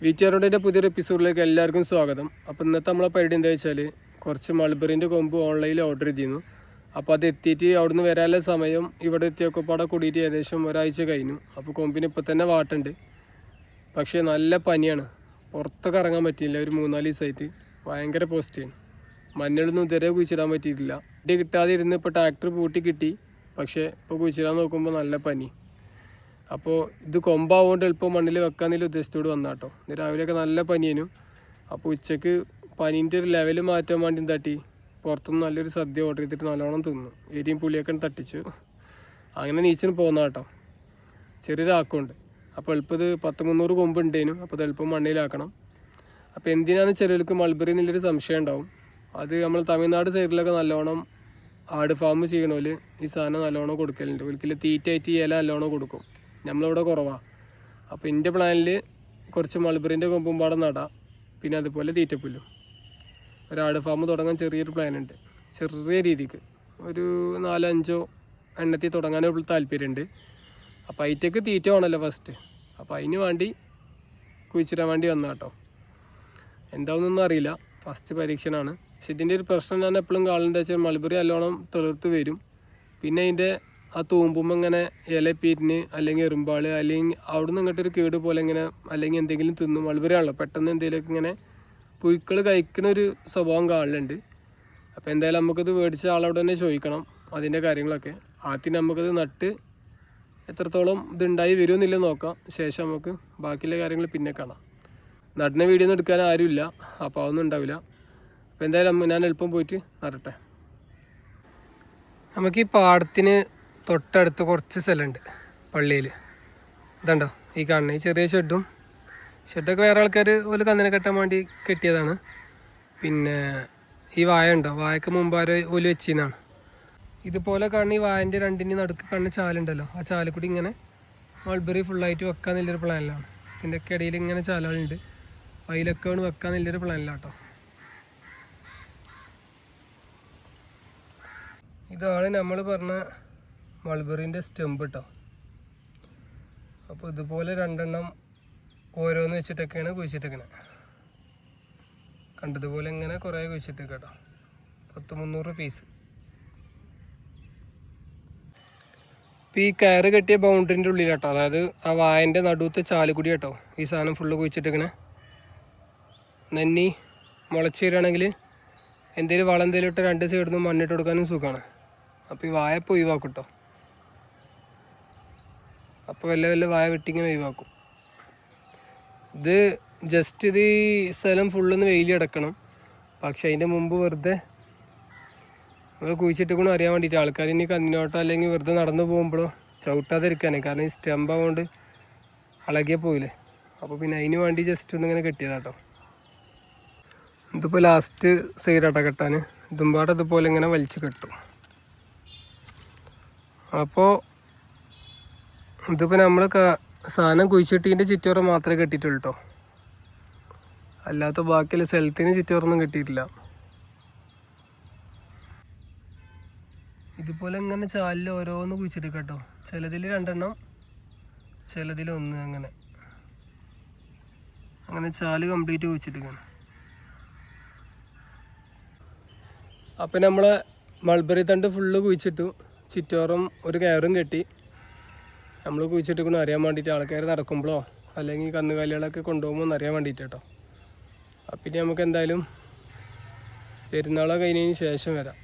വീറ്റുകാരുടെ പുതിയൊരു എപ്പിസോഡിലേക്ക് എല്ലാവർക്കും സ്വാഗതം. അപ്പോൾ ഇന്നത്തെ നമ്മളെ പരിപാടി എന്താ വെച്ചാൽ കുറച്ച് മൾബറിൻ്റെ കൊമ്പ് ഓൺലൈനിൽ ഓർഡർ ചെയ്തിരുന്നു. അപ്പോൾ അത് എത്തിയിട്ട് അവിടുന്ന് വരാനുള്ള സമയം ഇവിടെ എത്തിയൊക്കെ പാടെ കൂടിയിട്ട് ഏകദേശം ഒരാഴ്ച കഴിഞ്ഞു. അപ്പോൾ കൊമ്പിന് ഇപ്പോൾ തന്നെ വാട്ടുണ്ട്. പക്ഷേ നല്ല പനിയാണ്, പുറത്തൊക്കെ ഇറങ്ങാൻ പറ്റിയില്ല. ഒരു 3-4 ദിവസമായിട്ട് ഭയങ്കര പോസ്റ്റാണ്. മഞ്ഞളൊന്നും ഇതുവരെ കുഴിച്ചിടാൻ പറ്റിയിട്ടില്ല. ഇടി കിട്ടാതെ ഇരുന്ന് ഇപ്പോൾ ട്രാക്ടർ പൂട്ടി കിട്ടി. പക്ഷേ ഇപ്പോൾ കുഴിച്ചിടാൻ നോക്കുമ്പോൾ നല്ല പനി. അപ്പോൾ ഇത് കൊമ്പാവുകൊണ്ട് എളുപ്പം മണ്ണിൽ വെക്കാമെന്നുള്ള ഉദ്ദേശത്തോട് വന്നാട്ടോ. ഇന്ന് രാവിലെയൊക്കെ നല്ല പനിയേനു. അപ്പോൾ ഉച്ചയ്ക്ക് പനീൻ്റെ ഒരു ലെവൽ മാറ്റാൻ വേണ്ടി എന്താട്ടി പുറത്തുനിന്ന് നല്ലൊരു സദ്യ ഓർഡർ ചെയ്തിട്ട് നല്ലോണം തിന്നു. എരിയും പുളിയൊക്കെ തട്ടിച്ചു. അങ്ങനെ നീച്ചിന് പോകുന്ന കേട്ടോ. ചെറിയൊരാക്കുണ്ട്. അപ്പോൾ എളുപ്പം ഇത് 10-300 കൊമ്പ് ഉണ്ടേനും. അപ്പോൾ ഇത് എളുപ്പം മണ്ണിലാക്കണം. അപ്പോൾ എന്തിനാണ് ചിലർക്ക് മൾബറി എന്നുള്ളൊരു സംശയം ഉണ്ടാവും. അത് നമ്മൾ തമിഴ്നാട് സൈഡിലൊക്കെ നല്ലോണം ആട് ഫാം ചെയ്യണോല് ഈ സാധനം നല്ലോണം കൊടുക്കലുണ്ട്. ഒരിക്കലും തീറ്റയായിട്ട് ഈ ഇല നല്ലോണം കൊടുക്കും. നമ്മളിവിടെ കുറവാണ്. അപ്പോൾ എൻ്റെ പ്ലാനിൽ കുറച്ച് മൾബറിൻ്റെ കൊമ്പും പാടെ നടാം. പിന്നെ അതുപോലെ തീറ്റപ്പുല്ലും. ഒരാട് ഫാം തുടങ്ങാൻ ചെറിയൊരു പ്ലാനുണ്ട്. ചെറിയ രീതിക്ക് ഒരു 4-5 എണ്ണത്തിൽ തുടങ്ങാനുള്ള താല്പര്യമുണ്ട്. അപ്പോൾ അതിറ്റേക്ക് തീറ്റ വേണമല്ലോ ഫസ്റ്റ്. അപ്പോൾ അതിന് വേണ്ടി കുഴിച്ചിടാൻ വേണ്ടി വന്ന കേട്ടോ. എന്താണെന്നൊന്നും അറിയില്ല, ഫസ്റ്റ് പരീക്ഷണമാണ്. പക്ഷെ ഇതിൻ്റെ ഒരു പ്രശ്നം ഞാൻ എപ്പോഴും കാണുന്നത് വെച്ചാൽ മൾബറി നല്ലോണം തെളിർത്ത് വരും. പിന്നെ അതിൻ്റെ ആ തൂമ്പുമ്പോൾ ഇങ്ങനെ ഇല പീരിന് അല്ലെങ്കിൽ എറുമ്പാൾ അല്ലെങ്കിൽ അവിടെ നിന്ന് ഇങ്ങോട്ടൊരു കേട് പോലെ ഇങ്ങനെ അല്ലെങ്കിൽ എന്തെങ്കിലും തിന്നും. മൾബറി ആണല്ലോ, പെട്ടെന്ന് എന്തെങ്കിലുമൊക്കെ ഇങ്ങനെ പുഴുക്കൾ കഴിക്കുന്ന ഒരു സ്വഭാവം കാണലുണ്ട്. അപ്പോൾ എന്തായാലും നമുക്കത് മേടിച്ച ആളവിടെ തന്നെ ചോദിക്കണം അതിൻ്റെ കാര്യങ്ങളൊക്കെ. ആദ്യം നമുക്കത് നട്ട് എത്രത്തോളം ഇതുണ്ടായി വരുമെന്നില്ല നോക്കാം. ശേഷം നമുക്ക് ബാക്കിയുള്ള കാര്യങ്ങൾ പിന്നെ കാണാം. നടുന്ന വീഡിയോ ഒന്നും എടുക്കാൻ ആരുമില്ല, അപ്പോൾ അതൊന്നും ഉണ്ടാവില്ല. അപ്പോൾ എന്തായാലും ഞാൻ എളുപ്പം പോയിട്ട് നടട്ടെ. നമുക്ക് ഈ പാടത്തിന് തൊട്ടടുത്ത് കുറച്ച് സ്ഥലമുണ്ട് പള്ളിയിൽ. ഇതുണ്ടോ ഈ കാണുന്നത് ഈ ചെറിയ ഷെഡൊക്കെ വേറെ ആൾക്കാർ ഒരു കന്നിനെ കെട്ടാൻ വേണ്ടി കെട്ടിയതാണ്. പിന്നെ ഈ വായ ഉണ്ടോ, വായക്ക് മുമ്പ് ആരോ ഓല് വെച്ചിന്നാണ്. ഇതുപോലെ കാണുന്ന ഈ വായൻ്റെ രണ്ടിന് നടുക്ക് കാണുന്ന ചാലുണ്ടല്ലോ, ആ ചാലിൽ കൂടി ഇങ്ങനെ മൾബറി ഫുള്ളായിട്ട് വെക്കാന്നുള്ളൊരു പ്ലാനിലാണ്. ഇതിൻ്റെ ഒക്കെ ഇടയിൽ ഇങ്ങനെ ചാലുകളുണ്ട്, അതിലൊക്കെ വെക്കാന്നുള്ളൊരു പ്ലാനിലാണ് കേട്ടോ. ഇതാണ് നമ്മൾ പറഞ്ഞ മൾബറിൻ്റെ സ്റ്റെമ്പ് കേട്ടോ. അപ്പോൾ ഇതുപോലെ 2 എണ്ണം ഓരോന്ന് വെച്ചിട്ടൊക്കെയാണ് കുഴിച്ചിട്ടേക്കണത്. കണ്ടതുപോലെ ഇങ്ങനെ കുറേ കുഴിച്ചിട്ടേക്ക് കേട്ടോ. 10-300 പീസ്. ഇപ്പോൾ ഈ കയറ് കെട്ടിയ ബൗണ്ടറിൻ്റെ ഉള്ളിൽ കേട്ടോ, അതായത് ആ വായൻ്റെ നടുവത്തെ ചാലുകൂടി കേട്ടോ ഈ സാധനം ഫുള്ള് കുഴിച്ചിട്ടേക്കണേ. നന്നി മുളച്ച് വരികയാണെങ്കിൽ എന്തെങ്കിലും വളം എന്തെങ്കിലും ഇട്ട് 2 സൈഡിൽ നിന്നും മണ്ണിട്ട് കൊടുക്കാനും സുഖമാണ്. അപ്പോൾ ഈ വായപ്പോൾ ഒഴിവാക്കും കേട്ടോ. അപ്പോൾ വല്ല വായ വെട്ടിങ്ങനെ ഒഴിവാക്കും. ഇത് ജസ്റ്റ് ഇത് ഈ സ്ഥലം ഫുള്ളൊന്ന് വെയിൽ കിടക്കണം. പക്ഷെ അതിൻ്റെ മുമ്പ് വെറുതെ നമ്മൾ കുഴിച്ചിട്ടേക്കണം അറിയാൻ വേണ്ടിയിട്ട് ആൾക്കാർ ഇനി കന്നിനോട്ടോ അല്ലെങ്കിൽ വെറുതെ നടന്നു പോകുമ്പോഴോ ചവിട്ടാതെ ഇരിക്കാനേ. കാരണം ഈ സ്റ്റെമ്പ് ആവുകൊണ്ട് അളകിയ പോയില്ലേ. അപ്പോൾ പിന്നെ അതിന് വേണ്ടി ജസ്റ്റ് ഒന്നിങ്ങനെ കെട്ടിയതാട്ടോ. ഇതിപ്പോൾ ലാസ്റ്റ് സൈഡാട്ടോ കെട്ടാൻ. ഇതുമ്പാടെ ഇതുപോലെ ഇങ്ങനെ വലിച്ച് കെട്ടും. അപ്പോൾ ഇതിപ്പോൾ നമ്മൾ സാധനം കുഴിച്ചിട്ടതിൻ്റെ ചുറ്റോറം മാത്രമേ കെട്ടിയിട്ടുള്ളൂ കേട്ടോ. അല്ലാത്ത ബാക്കിയുള്ള സ്ഥലത്തിന് ചുറ്റോറൊന്നും കെട്ടിയിട്ടില്ല. ഇതുപോലെ ഇങ്ങനെ ചാലിൽ ഓരോന്ന് കുഴിച്ചിട്ട് കേട്ടോ. ചിലതിൽ 2 എണ്ണം, ചിലതിൽ 1, അങ്ങനെ ചാല് കംപ്ലീറ്റ് കുഴിച്ചിട്ടിരിക്കണം. അപ്പം നമ്മൾ മൾബറി തണ്ട് ഫുള്ള് കുഴിച്ചിട്ടു. ചുറ്റോറും ഒരു കയറും കെട്ടി. നമ്മൾ കുഴിച്ചിട്ടിരിക്കണം അറിയാൻ വേണ്ടിയിട്ട് ആൾക്കാർ നടക്കുമ്പോഴോ അല്ലെങ്കിൽ കന്നുകാലികളൊക്കെ കൊണ്ടുപോകുമ്പോൾ അറിയാൻ വേണ്ടിയിട്ട് കേട്ടോ. അപ്പം ഇനി നമുക്ക് എന്തായാലും പെരുന്നാളോ കഴിഞ്ഞതിന് ശേഷം വരാം.